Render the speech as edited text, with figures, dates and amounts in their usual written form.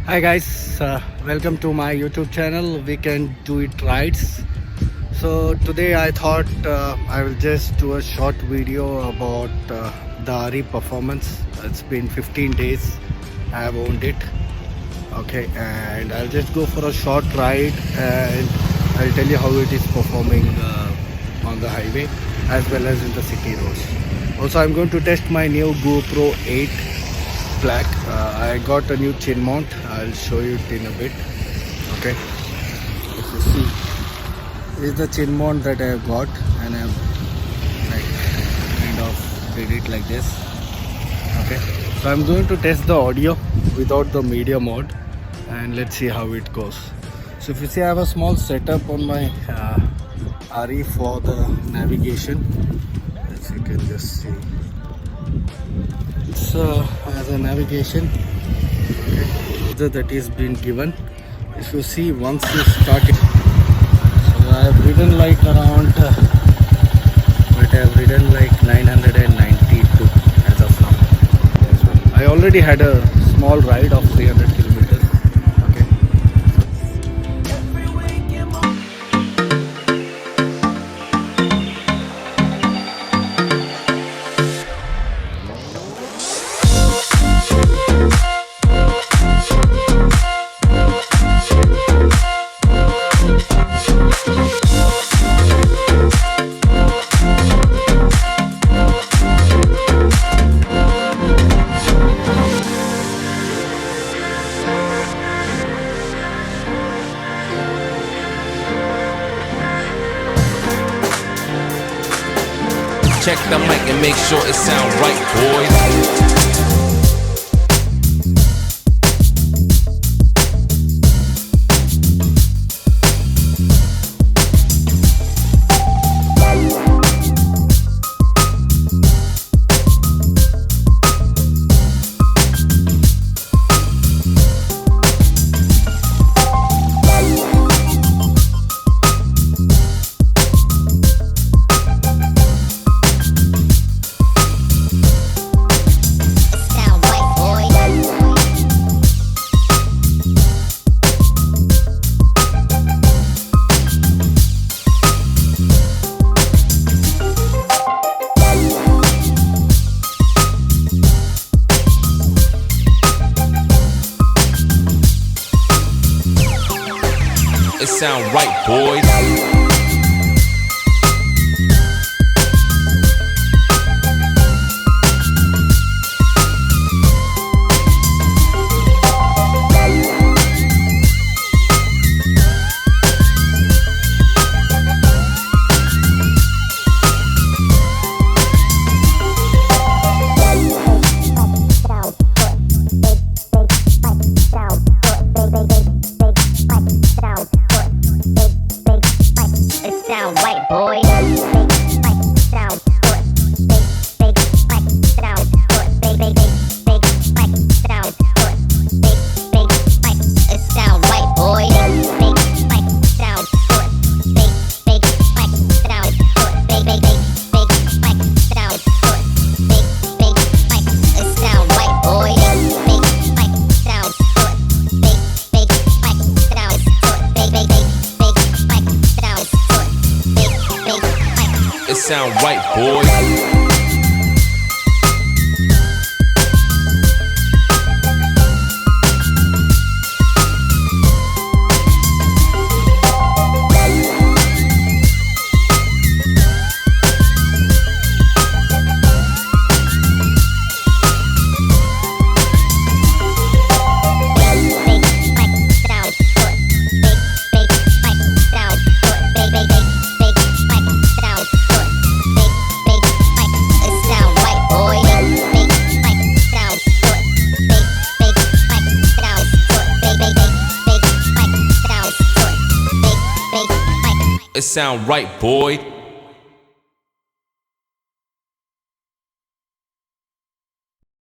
Hi guys, welcome to my YouTube channel WeekenDRidZ. So today I thought I will just do a short video about the RE performance. It's been 15 days I have owned it. Okay, and I'll just go for a short ride and I'll tell you how it is performing on the highway as well as in the city roads. Also, I'm going to test my new GoPro 8 Black. I got a new chin mount. I'll show you it in a bit. Okay, if you see, this is the chin mount that I have got, and I've like kind of did it like this. Okay, so I'm going to test the audio without the media mode and let's see how it goes. So if you see, I have a small setup on my RE for the navigation, as you can just see. So as a navigation, okay, that is been given. If you see, once you start it, so I have ridden like around but I have ridden like 992 as of now. I already had a small ride of 300 kilometers. Okay, check the mic and make sure it sound right, boys. It sound right, boys. Sound white, boy. Sound it sound white, boy. It sound white, boy. It sound right, boys. It sound right, boy.